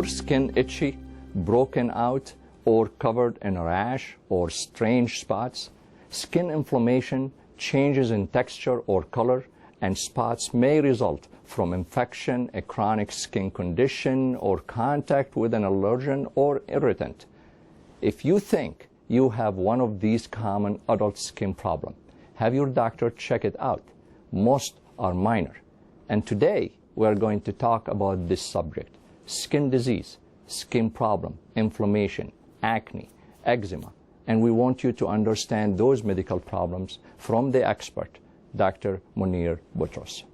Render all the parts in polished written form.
your skin itchy, broken out, or covered in a rash or strange spots? Skin inflammation, changes in texture or color, and spots may result from infection, a chronic skin condition, or contact with an allergen or irritant. If you think you have one of these common adult skin problems, have your doctor check it out. Most are minor. And today, we're going to talk about this subject: skin disease, skin problem, inflammation, acne, eczema. And we want you to understand those medical problems from the expert, Dr. Munir Boutros.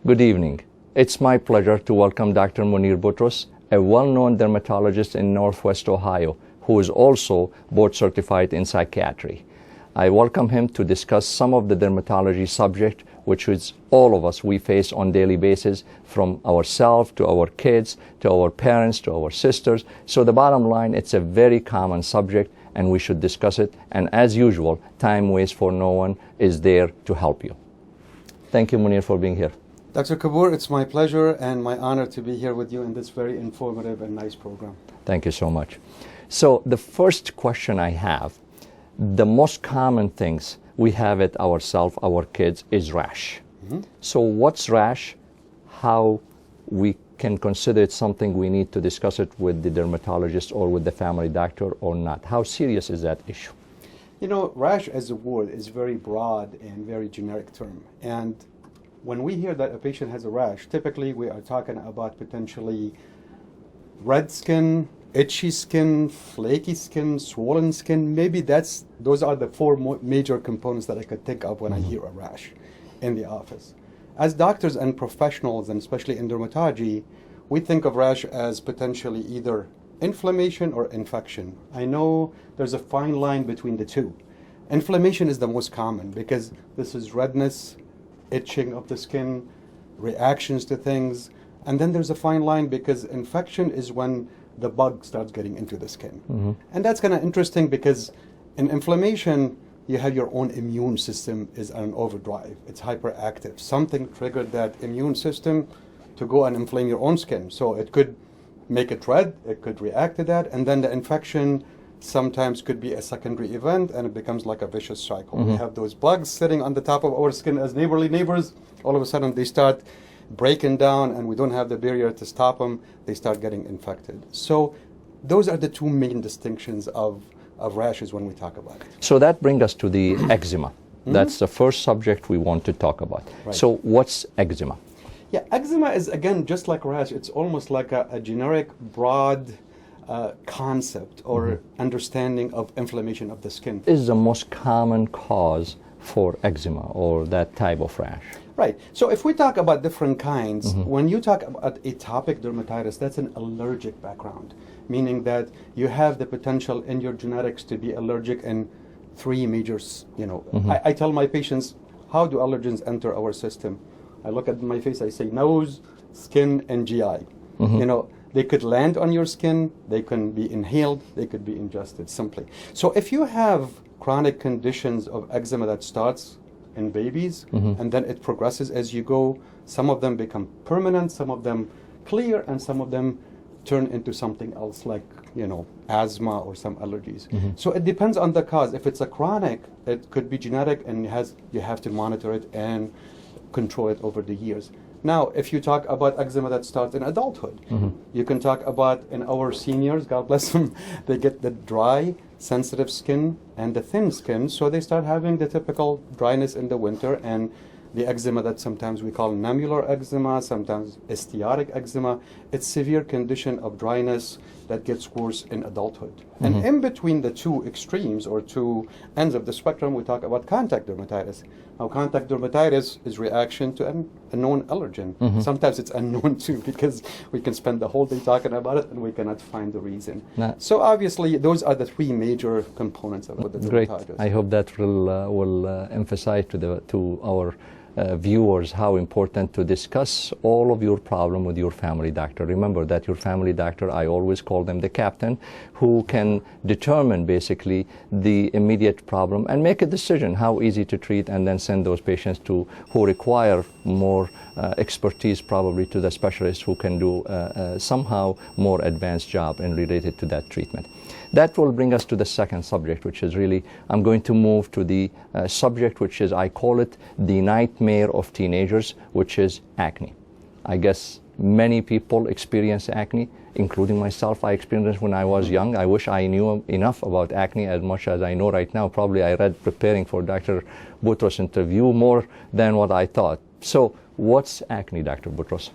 Good evening. It's my pleasure to welcome Dr. Munir Boutros, a well-known dermatologist in Northwest Ohio, who is also board certified in psychiatry. I welcome him to discuss some of the dermatology subject, which is all of us we face on daily basis, from ourselves to our kids, to our parents, to our sisters. So the bottom line, it's a very common subject and we should discuss it. And as usual, time waits for no one is there to help you. Thank you, Munir, for being here. Dr. Kabour, it's my pleasure and my honor to be here with you in this very informative and nice program. Thank you so much. So the first question I have, the most common things we have it ourselves, our kids, is rash. Mm-hmm. So what's rash? How we can consider it something we need to discuss it with the dermatologist or with the family doctor or not? How serious is that issue? You know, rash as a word is very broad and very generic term. And when we hear that a patient has a rash, typically we are talking about potentially red skin, itchy skin, flaky skin, swollen skin. Maybe those are the four major components that I could think of when I hear a rash in the office. As doctors and professionals, and especially in dermatology, we think of rash as potentially either inflammation or infection. I know there's a fine line between the two. Inflammation is the most common because this is redness, itching of the skin, reactions to things. And then there's a fine line because infection is when the bug starts getting into the skin. Mm-hmm. And that's kind of interesting because in inflammation, you have your own immune system is on overdrive. It's hyperactive. Something triggered that immune system to go and inflame your own skin. So it could make it red, it could react to that, and then the infection sometimes could be a secondary event and it becomes like a vicious cycle. Mm-hmm. We have those bugs sitting on the top of our skin as neighborly neighbors. All of a sudden they start breaking down and we don't have the barrier to stop them. They start getting infected. So those are the two main distinctions of rashes when we talk about it. So that brings us to the eczema. Mm-hmm. That's the first subject we want to talk about. Right. So what's eczema? Yeah, eczema is, again, just like rash, it's almost like a generic, broad concept or understanding of inflammation of the skin. Is the most common cause for eczema or that type of rash? Right. So if we talk about different kinds, when you talk about atopic dermatitis, that's an allergic background, meaning that you have the potential in your genetics to be allergic in three major, I tell my patients, how do allergens enter our system? I look at my face, I say nose, skin, and GI. They could land on your skin, they can be inhaled, they could be ingested simply. So if you have chronic conditions of eczema that starts in babies and then it progresses as you go, some of them become permanent, some of them clear, and some of them turn into something else like, asthma or some allergies. So it depends on the cause. If it's a chronic, it could be genetic and you have to monitor it and control it over the years. Now, if you talk about eczema that starts in adulthood, you can talk about in our seniors, God bless them, they get the dry, sensitive skin and the thin skin, so they start having the typical dryness in the winter and the eczema that sometimes we call nummular eczema, sometimes istiotic eczema. It's severe condition of dryness that gets worse in adulthood. And in between the two extremes or two ends of the spectrum, we talk about contact dermatitis. Now, contact dermatitis is reaction to a known allergen. Sometimes it's unknown too because we can spend the whole day talking about it and we cannot find the reason. So obviously, those are the three major components of the dermatitis. Great. I hope that will emphasize to our viewers how important to discuss all of your problem with your family doctor. Remember that your family doctor, I always call them the captain, who can determine basically the immediate problem and make a decision how easy to treat, and then send those patients who require more expertise probably to the specialist who can do somehow more advanced job and related to that treatment. That will bring us to the second subject, which is really, I'm going to move to the subject which is, I call it the nightmare of teenagers, which is acne. I guess many people experience acne, including myself. I experienced it when I was young. I wish I knew enough about acne as much as I know right now. Probably I read preparing for Dr. Boutros' interview more than what I thought. So what's acne, Dr. Boutros?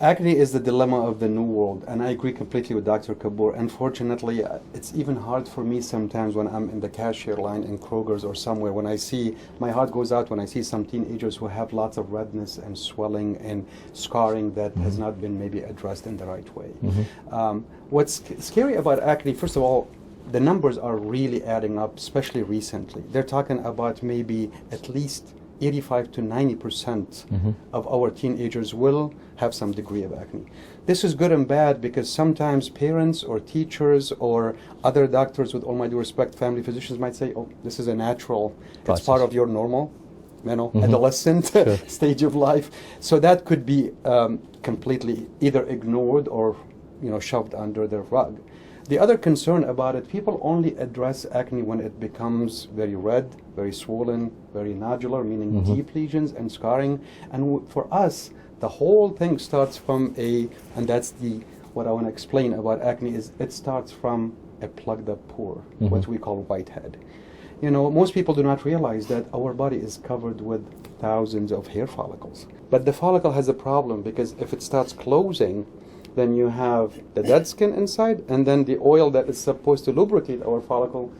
Acne is the dilemma of the new world, and I agree completely with Dr. Kabour. Unfortunately, it's even hard for me sometimes when I'm in the cashier line in Kroger's or somewhere, when I see, my heart goes out when I see some teenagers who have lots of redness and swelling and scarring that has not been maybe addressed in the right way. What's scary about acne, first of all, the numbers are really adding up, especially recently. They're talking about maybe at least 85 to 90% of our teenagers will have some degree of acne. This is good and bad because sometimes parents or teachers or other doctors, with all my due respect, family physicians might say, oh, this is a natural, it's part of your normal, adolescent stage of life. So that could be completely either ignored or shoved under the rug. The other concern about it, people only address acne when it becomes very red, very swollen, very nodular, meaning deep lesions and scarring. And for us, the whole thing starts from and that's what I want to explain about acne, is it starts from a plugged up pore, what we call whitehead. Most people do not realize that our body is covered with thousands of hair follicles. But the follicle has a problem because if it starts closing, then you have the dead skin inside, and then the oil that is supposed to lubricate our follicle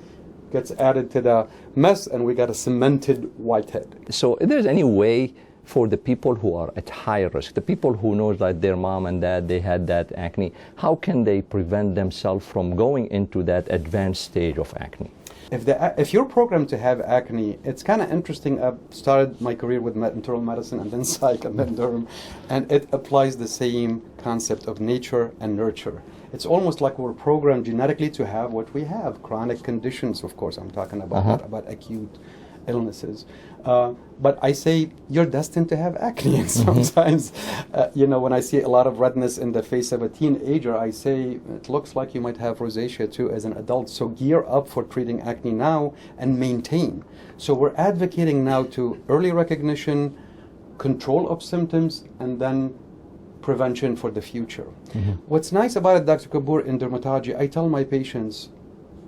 gets added to the mess, and we got a cemented whitehead. So if there's any way for the people who are at high risk, the people who know that their mom and dad, they had that acne, how can they prevent themselves from going into that advanced stage of acne? If you're programmed to have acne, it's kind of interesting. I started my career with internal medicine and then psych and then derm, and it applies the same concept of nature and nurture. It's almost like we're programmed genetically to have what we have, chronic conditions, of course. I'm talking about not about acute illnesses. But I say you're destined to have acne. And sometimes, when I see a lot of redness in the face of a teenager, I say it looks like you might have rosacea too as an adult. So gear up for treating acne now and maintain. So we're advocating now to early recognition, control of symptoms, and then prevention for the future. What's nice about it, Dr. Kabour, in dermatology, I tell my patients,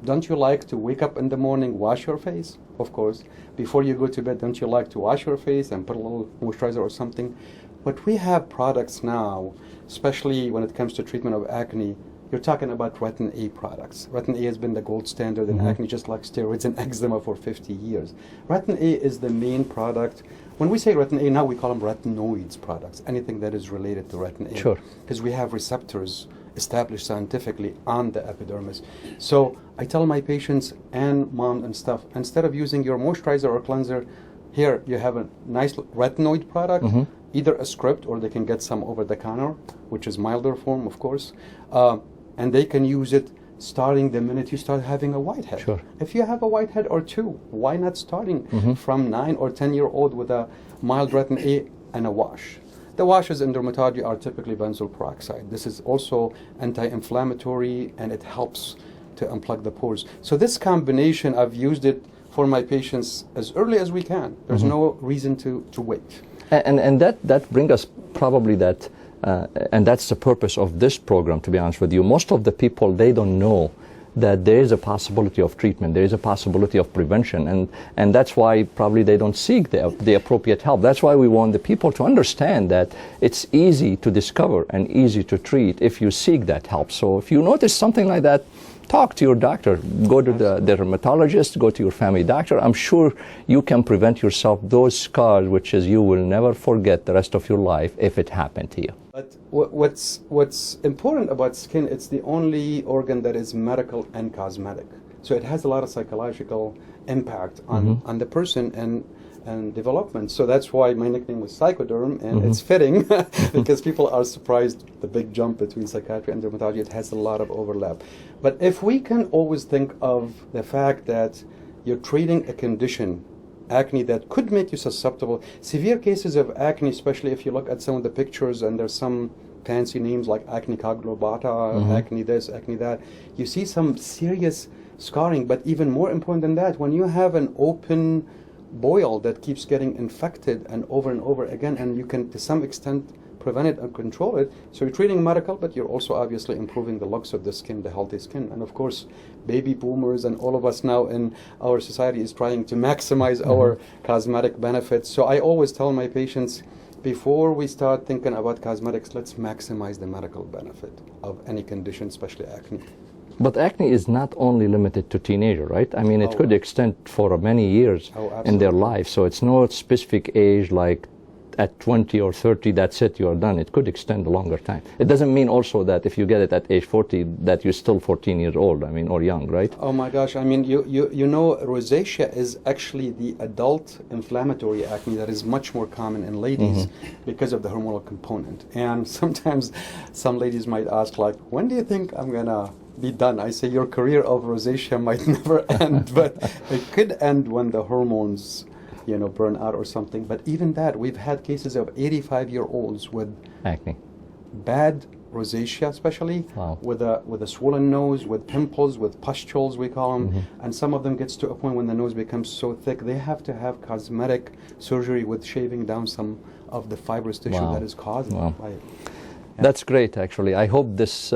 don't you like to wake up in the morning, wash your face? Of course. Before you go to bed, don't you like to wash your face and put a little moisturizer or something? But we have products now, especially when it comes to treatment of acne. You're talking about retin A products. Retin A has been the gold standard in acne, just like steroids and eczema for 50 years. Retin A is the main product. When we say retin A, now we call them retinoids products, anything that is related to retin A. Sure. Because we have receptors established scientifically on the epidermis. So I tell my patients and mom and stuff, instead of using your moisturizer or cleanser, here you have a nice retinoid product, either a script or they can get some over the counter, which is milder form, of course, and they can use it starting the minute you start having a whitehead. Sure. If you have a whitehead or two, why not starting from 9 or 10-year-old with a mild retin A and a wash? The washes in dermatology are typically benzoyl peroxide. This is also anti-inflammatory, and it helps to unplug the pores. So this combination, I've used it for my patients as early as we can. There's no reason to wait. And that brings us probably that, and that's the purpose of this program, to be honest with you. Most of the people, they don't know that there is a possibility of treatment, there is a possibility of prevention, and that's why probably they don't seek the appropriate help. That's why we want the people to understand that it's easy to discover and easy to treat if you seek that help. So if you notice something like that, talk to your doctor, go to the dermatologist, go to your family doctor. I'm sure you can prevent yourself those scars, which is you will never forget the rest of your life if it happened to you. But what's important about skin, it's the only organ that is medical and cosmetic. So it has a lot of psychological impact on the person, and and development. So that's why my nickname was Psychoderm, and it's fitting because people are surprised the big jump between psychiatry and dermatology. It has a lot of overlap. But if we can always think of the fact that you're treating a condition, acne, that could make you susceptible. Severe cases of acne, especially if you look at some of the pictures and there's some fancy names like acne globata, acne this, acne that, you see some serious scarring. But even more important than that, when you have an open boil that keeps getting infected and over again, and you can to some extent prevent it and control it, so you're treating medical, but you're also obviously improving the looks of the skin, the healthy skin. And of course, baby boomers and all of us now in our society is trying to maximize our cosmetic benefits. So I always tell my patients, before we start thinking about cosmetics, let's maximize the medical benefit of any condition, especially acne. But acne is not only limited to teenager, right? I mean, it could extend for many years in their life. So it's no specific age like at 20 or 30, that's it, you're done. It could extend a longer time. It doesn't mean also that if you get it at age 40, that you're still 14 years old, I mean, or young, right? Oh my gosh, I mean, you know, rosacea is actually the adult inflammatory acne that is much more common in ladies because of the hormonal component. And sometimes some ladies might ask, like, when do you think I'm gonna be done? I say your career of rosacea might never end, but it could end when the hormones, you know, burn out or something. But even that, we've had cases of 85-year-olds with acne, bad rosacea, especially with a swollen nose, with pimples, with pustules, we call them. And some of them gets to a point when the nose becomes so thick, they have to have cosmetic surgery with shaving down some of the fibrous tissue that is causing it. Right. That's great, actually. I hope this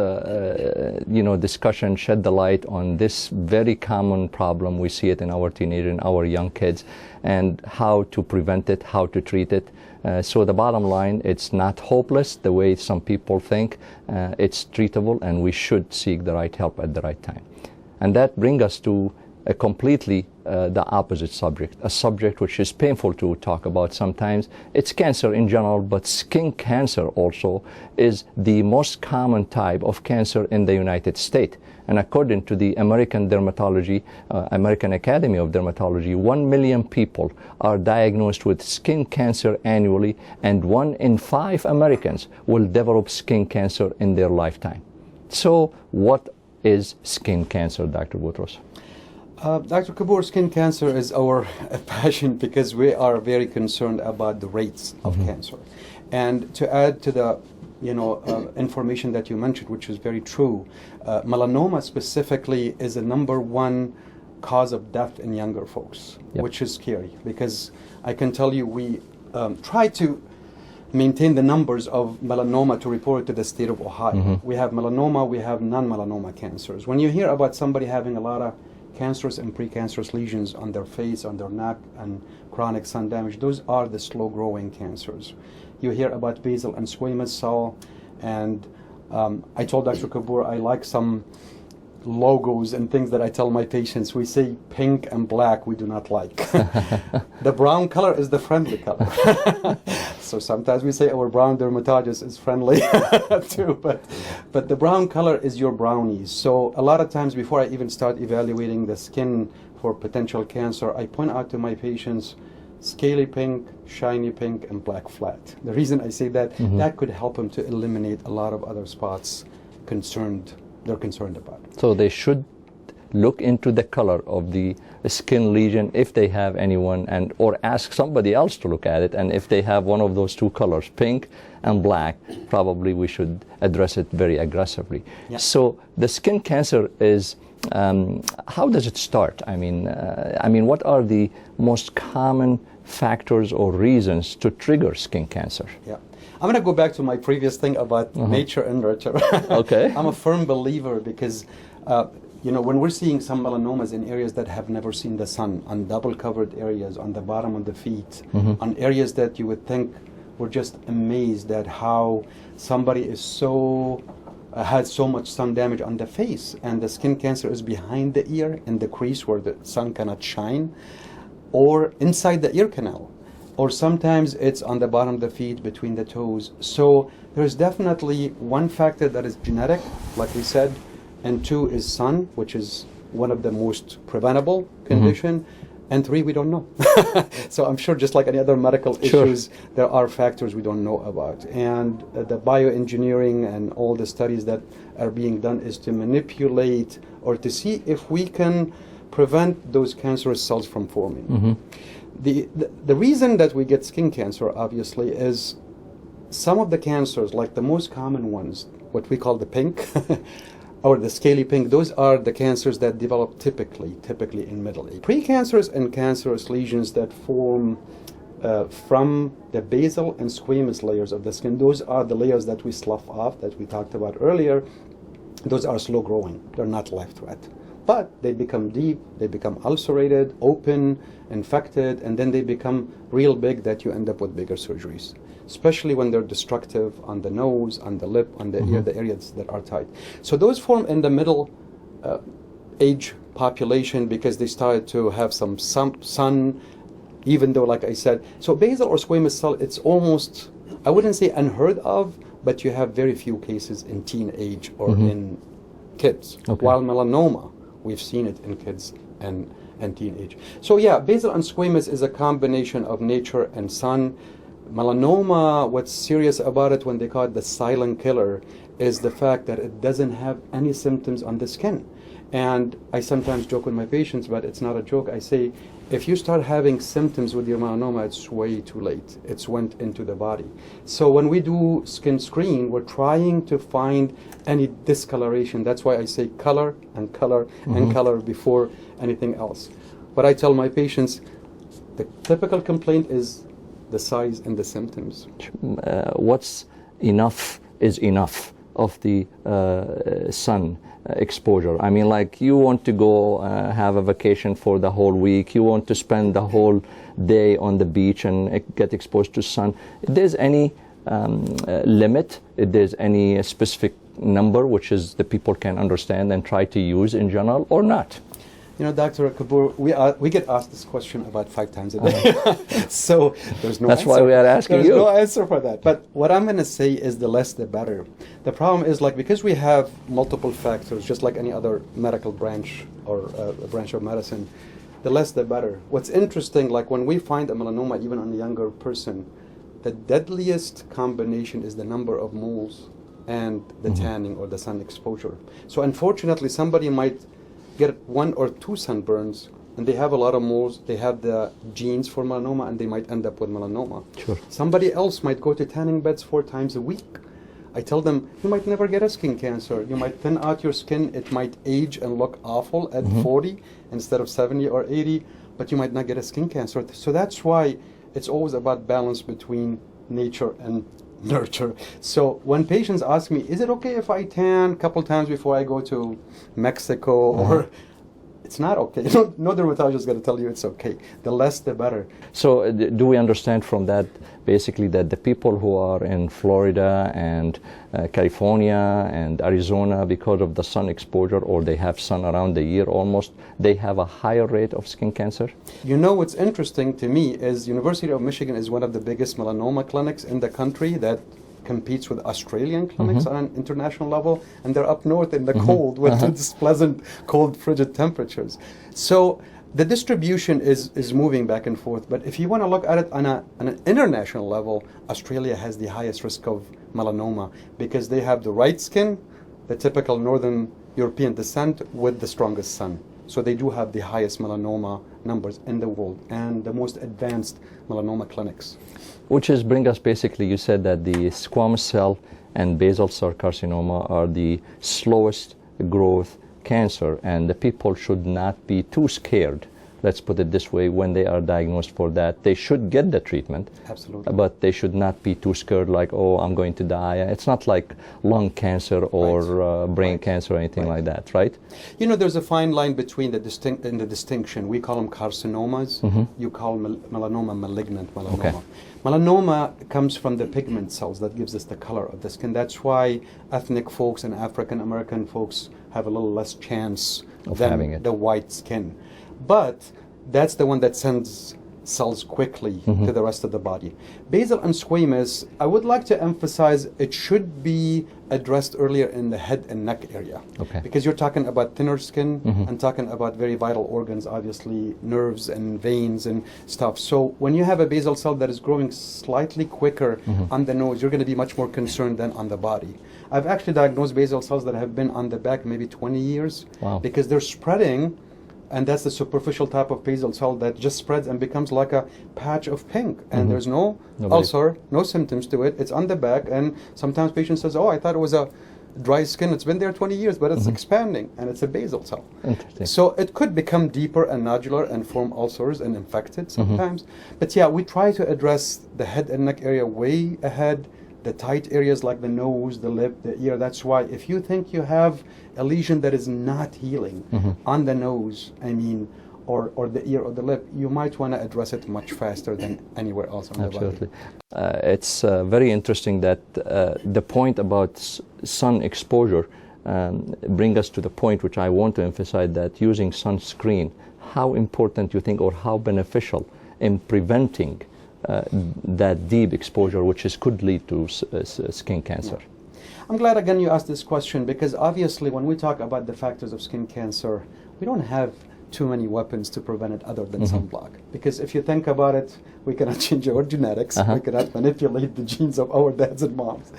discussion shed the light on this very common problem. We see it in our teenagers and our young kids, and how to prevent it, how to treat it. So the bottom line, it's not hopeless the way some people think. It's treatable, and we should seek the right help at the right time. And that brings us to a completely the opposite subject, a subject which is painful to talk about sometimes. It's cancer in general, but skin cancer also is the most common type of cancer in the United States. And according to the American Dermatology, American Academy of Dermatology, 1 million people are diagnosed with skin cancer annually, and 1 in 5 Americans will develop skin cancer in their lifetime. So what is skin cancer, Dr. Boutros? Dr. Kabour, skin cancer is our passion because we are very concerned about the rates of cancer. And to add to the information that you mentioned, which is very true, melanoma specifically is the #1 cause of death in younger folks, which is scary because I can tell you we try to maintain the numbers of melanoma to report to the state of Ohio. We have melanoma, we have non-melanoma cancers. When you hear about somebody having a lot of cancerous and precancerous lesions on their face, on their neck, and chronic sun damage, those are the slow-growing cancers. You hear about basal and squamous cell, and I told Dr. Kabour I like some logos and things that I tell my patients. We say pink and black we do not like. The brown color is the friendly color. So sometimes we say our brown dermatologist is friendly too, but the brown color is your brownies. So a lot of times before I even start evaluating the skin for potential cancer, I point out to my patients scaly pink, shiny pink, and black flat. The reason I say that, that could help them to eliminate a lot of other spots they're concerned about. So they should look into the color of the skin lesion if they have anyone, or ask somebody else to look at it. And if they have one of those two colors, pink and black, probably we should address it very aggressively. Yeah. So the skin cancer is, how does it start? I mean, what are the most common factors or reasons to trigger skin cancer? Yeah. I'm going to go back to my previous thing about nature and nurture. Okay. I'm a firm believer because, when we're seeing some melanomas in areas that have never seen the sun, on double-covered areas, on the bottom of the feet, on areas that you would think we're just amazed at how somebody is had so much sun damage on the face, and the skin cancer is behind the ear in the crease where the sun cannot shine, or inside the ear canal, or sometimes it's on the bottom of the feet between the toes. So there's definitely one factor that is genetic, like we said, and 2 is sun, which is one of the most preventable condition. And 3, we don't know. So I'm sure just like any other medical issues, there are factors we don't know about. And the bioengineering and all the studies that are being done is to manipulate or to see if we can prevent those cancerous cells from forming. The reason that we get skin cancer, obviously, is some of the cancers, like the most common ones, what we call the pink, or the scaly pink, those are the cancers that develop typically in middle age. Precancerous and cancerous lesions that form from the basal and squamous layers of the skin, those are the layers that we slough off, that we talked about earlier. Those are slow growing. They're not life threat. But they become deep, they become ulcerated, open, infected, and then they become real big that you end up with bigger surgeries, especially when they're destructive on the nose, on the lip, on the ear, the areas that are tight. So those form in the middle age population because they started to have some sun, even though, like I said, so basal or squamous cell, it's almost, I wouldn't say unheard of, but you have very few cases in teenage or in kids. While melanoma, we've seen it in kids and teenage. So yeah, basal and squamous is a combination of nature and sun. Melanoma, what's serious about it when they call it the silent killer is the fact that it doesn't have any symptoms on the skin. And I sometimes joke with my patients, but it's not a joke. I say, if you start having symptoms with your melanoma, it's way too late. It's went into the body. So when we do skin screen, we're trying to find any discoloration. That's why I say color and color and color before anything else. But I tell my patients, the typical complaint is the size and the symptoms. What's enough is enough of the sun exposure. I mean, like, you want to go have a vacation for the whole week, you want to spend the whole day on the beach and get exposed to sun. If there's any limit, if there's any specific number which is the people can understand and try to use in general, or not? You know, Dr. Kabour, we get asked this question about 5 times a day. So there's no That's answer. why we are asking There's you. no answer for that. But what I'm going to say is the less the better. The problem is, like, because we have multiple factors, just like any other medical branch or a branch of medicine, the less the better. What's interesting, like when we find a melanoma, even on a younger person, the deadliest combination is the number of moles and the tanning or the sun exposure. So unfortunately, somebody might get 1 or 2 sunburns and they have a lot of moles, they have the genes for melanoma, and they might end up with melanoma. Sure. Somebody else might go to tanning beds 4 times a week. I tell them, you might never get a skin cancer. You might thin out your skin, it might age and look awful at 40 instead of 70 or 80, but you might not get a skin cancer. So that's why it's always about balance between nature and nurture. So when patients ask me, is it okay if I tan a couple times before I go to Mexico, or it's not okay. No dermatologist is going to tell you it's okay. The less, the better. So do we understand from that basically that the people who are in Florida and California and Arizona, because of the sun exposure, or they have sun around the year almost, they have a higher rate of skin cancer? You know, what's interesting to me is University of Michigan is one of the biggest melanoma clinics in the country that competes with Australian clinics on an international level, and they're up north in the cold with its pleasant, cold, frigid temperatures. So the distribution is moving back and forth, but if you want to look at it on an international level, Australia has the highest risk of melanoma because they have the right skin, the typical Northern European descent with the strongest sun. So they do have the highest melanoma numbers in the world and the most advanced melanoma clinics. Which is bring us basically, you said that the squamous cell and basal cell carcinoma are the slowest growth cancer, and the people should not be too scared, let's put it this way, when they are diagnosed for that. They should get the treatment. Absolutely. But they should not be too scared, like, oh, I'm going to die. It's not like lung cancer or brain cancer or anything like that, right? You know, there's a fine line between the distinction. We call them carcinomas. You call melanoma malignant melanoma. Okay. Melanoma comes from the pigment cells that gives us the color of the skin. That's why ethnic folks and African American folks have a little less chance of than having it. the white skin. But that's the one that sends cells quickly to the rest of the body. Basal and squamous, I would like to emphasize it should be addressed earlier in the head and neck area. Okay. Because you're talking about thinner skin and talking about very vital organs, obviously nerves and veins and stuff. So when you have a basal cell that is growing slightly quicker on the nose, you're going to be much more concerned than on the body. I've actually diagnosed basal cells that have been on the back maybe 20 years. Wow. Because they're spreading. And that's the superficial type of basal cell that just spreads and becomes like a patch of pink. And there's no ulcer, no symptoms to it. It's on the back. And sometimes patients says, oh, I thought it was a dry skin. It's been there 20 years, but it's expanding. And it's a basal cell. Interesting. So it could become deeper and nodular and form ulcers and infected sometimes. But yeah, we try to address the head and neck area way ahead. The tight areas like the nose, the lip, the ear. That's why if you think you have a lesion that is not healing on the nose, or the ear or the lip, you might want to address it much faster than anywhere else on the body. Absolutely. It's very interesting that the point about sun exposure bring us to the point which I want to emphasize, that using sunscreen, how important you think or how beneficial in preventing that deep exposure, which could lead to skin cancer. Yeah. I'm glad again you asked this question, because obviously when we talk about the factors of skin cancer, we don't have too many weapons to prevent it other than sunblock. Because if you think about it, we cannot change our genetics, we cannot manipulate the genes of our dads and moms.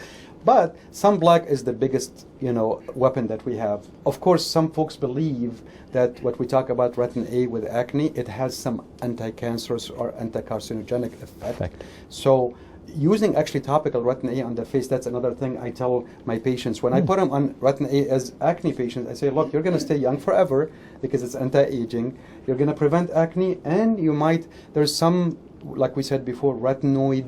But sunblock is the biggest, weapon that we have. Of course, some folks believe that what we talk about retin A with acne, it has some anti-cancerous or anti-carcinogenic effect. So using actually topical retin A on the face, that's another thing I tell my patients. When I put them on retin A as acne patients, I say, look, you're going to stay young forever because it's anti-aging. You're going to prevent acne, and there's some, like we said before, retinoid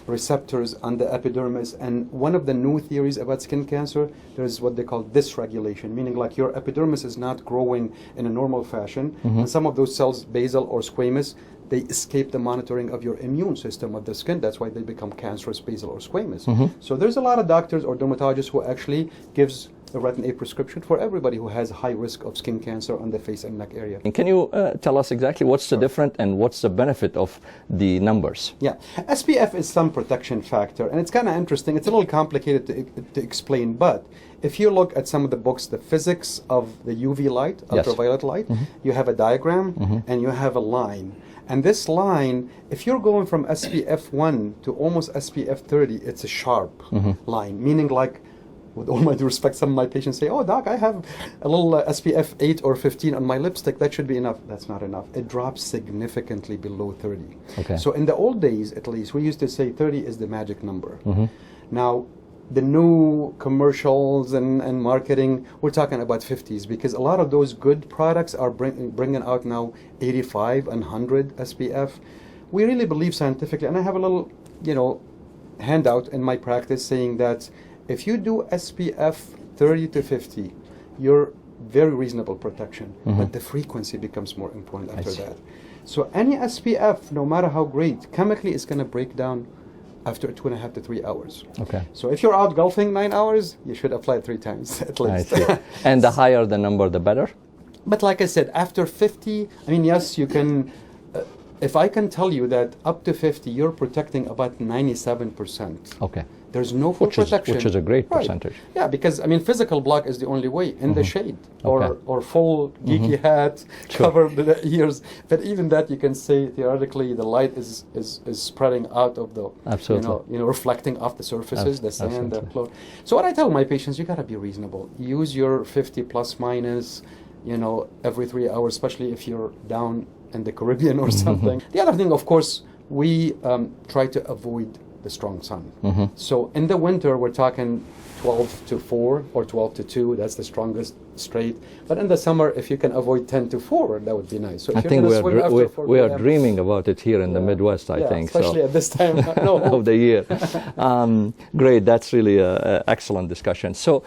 receptors on the epidermis. And one of the new theories about skin cancer, there's what they call dysregulation, meaning like your epidermis is not growing in a normal fashion. And some of those cells, basal or squamous, they escape the monitoring of your immune system of the skin. That's why they become cancerous, basal or squamous. So there's a lot of doctors or dermatologists who actually gives a retin A prescription for everybody who has high risk of skin cancer on the face and neck area. And can you tell us exactly what's the difference and what's the benefit of the numbers? Yeah, SPF is sun protection factor, and it's kind of interesting. It's a little complicated to explain, but if you look at some of the books, the physics of the UV light, ultraviolet light, you have a diagram and you have a line. And this line, if you're going from SPF 1 to almost SPF 30, it's a sharp line, meaning like, with all my due respect, some of my patients say, oh, doc, I have a little SPF 8 or 15 on my lipstick. That should be enough. That's not enough. It drops significantly below 30. Okay. So in the old days, at least, we used to say 30 is the magic number. Now, the new commercials and marketing, we're talking about 50s, because a lot of those good products are bringing out now 85 and 100 SPF. We really believe scientifically, and I have a little, handout in my practice saying that if you do SPF 30 to 50, you're very reasonable protection, but the frequency becomes more important after that. So any SPF, no matter how great, chemically is going to break down after 2.5 to 3 hours. Okay. So if you're out golfing 9 hours, you should apply it 3 times at least. I see. And the higher the number, the better? But like I said, after 50, yes, you can, if I can tell you that up to 50, you're protecting about 97%. Okay. There's no full protection. Which is a great percentage. Yeah, because physical block is the only way in the shade, or full geeky hat, cover the ears. But even that, you can say theoretically, the light is spreading out of the, reflecting off the surfaces, the sand, the floor. So what I tell my patients, you gotta be reasonable. Use your 50 plus minus, every 3 hours, especially if you're down in the Caribbean or something. The other thing, of course, we try to avoid the strong sun. So in the winter, we're talking 12 to 4 or 12 to 2. That's the strongest straight. But in the summer, if you can avoid 10 to 4, that would be nice. So if I think we are dreaming about it here in the Midwest, I think. Especially at this time of the year. Great. That's really an excellent discussion. So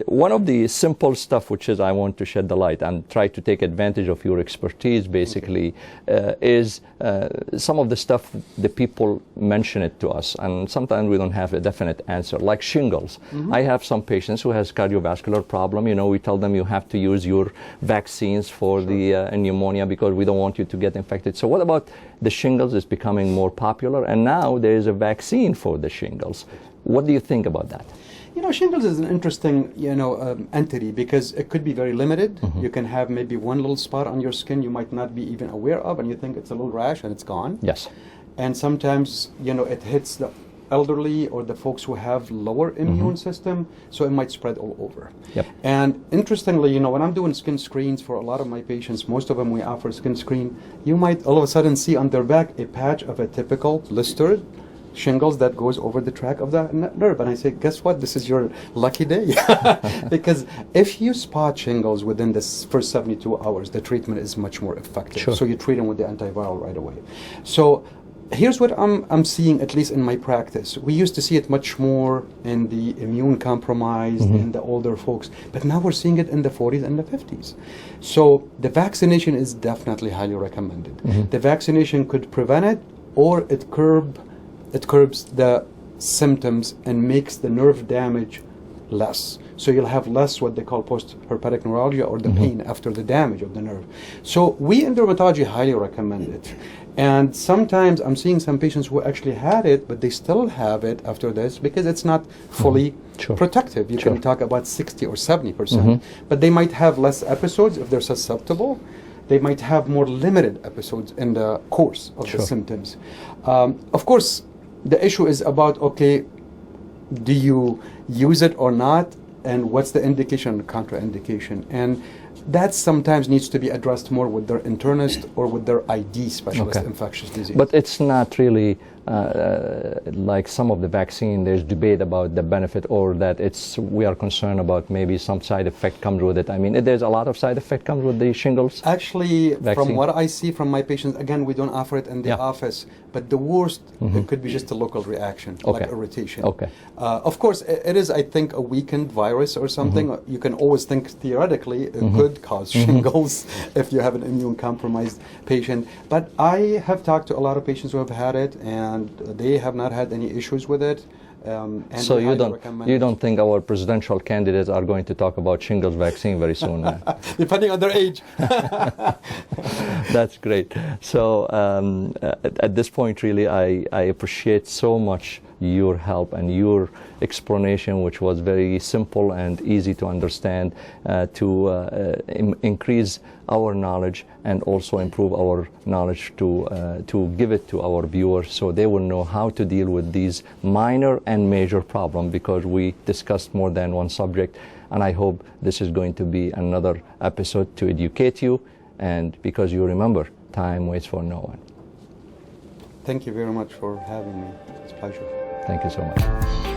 one of the simple stuff which is I want to shed the light and try to take advantage of your expertise basically is some of the stuff the people mention it to us, and sometimes we don't have a definite answer, like shingles. I have some patients who has cardiovascular problem. You know, we tell them you have to use your vaccines for the pneumonia because we don't want you to get infected. So what about the shingles is becoming more popular, and now there is a vaccine for the shingles. What do you think about that? You know, shingles is an interesting, entity because it could be very limited. You can have maybe one little spot on your skin you might not be even aware of, and you think it's a little rash and it's gone. Yes. And sometimes, it hits the elderly or the folks who have lower immune system, so it might spread all over. Yep. And interestingly, when I'm doing skin screens for a lot of my patients, most of them we offer skin screen, you might all of a sudden see on their back a patch of a typical blister shingles that goes over the track of the nerve. And I say, guess what? This is your lucky day. Because if you spot shingles within the first 72 hours, the treatment is much more effective. Sure. So you treat them with the antiviral right away. So here's what I'm seeing, at least in my practice. We used to see it much more in the immune compromised, in the older folks, but now we're seeing it in the 40s and the 50s. So the vaccination is definitely highly recommended. The vaccination could prevent it, or it curbs the symptoms and makes the nerve damage less. So you'll have less what they call post-herpetic neuralgia, or the pain after the damage of the nerve. So we in dermatology highly recommend it. And sometimes I'm seeing some patients who actually had it, but they still have it after this because it's not fully protective. You can talk about 60 or 70%, but they might have less episodes if they're susceptible. They might have more limited episodes in the course of the symptoms. Of course, the issue is about, okay, do you use it or not? And what's the indication and contraindication? And that sometimes needs to be addressed more with their internist or with their ID specialist, infectious disease. But it's not really like some of the vaccine, there's debate about the benefit, or that we are concerned about maybe some side effect comes with it. I mean, there's a lot of side effect comes with the shingles. Actually, vaccine. From what I see from my patients, again, we don't offer it in the office, but the worst, it could be just a local reaction, like irritation. Of course, it is, I think, a weakened virus or something. You can always think theoretically it could cause shingles if you have an immune compromised patient. But I have talked to a lot of patients who have had it, and they have not had any issues with it. And so you don't think our presidential candidates are going to talk about shingles vaccine very soon, man? Depending on their age. That's great. So at this point, really, I appreciate so much your help and your explanation, which was very simple and easy to understand, to increase our knowledge and also improve our knowledge to give it to our viewers so they will know how to deal with these minor and major problems, because we discussed more than one subject. And I hope this is going to be another episode to educate you, and because you remember, time waits for no one. Thank you very much for having me. It's a pleasure. Thank you so much.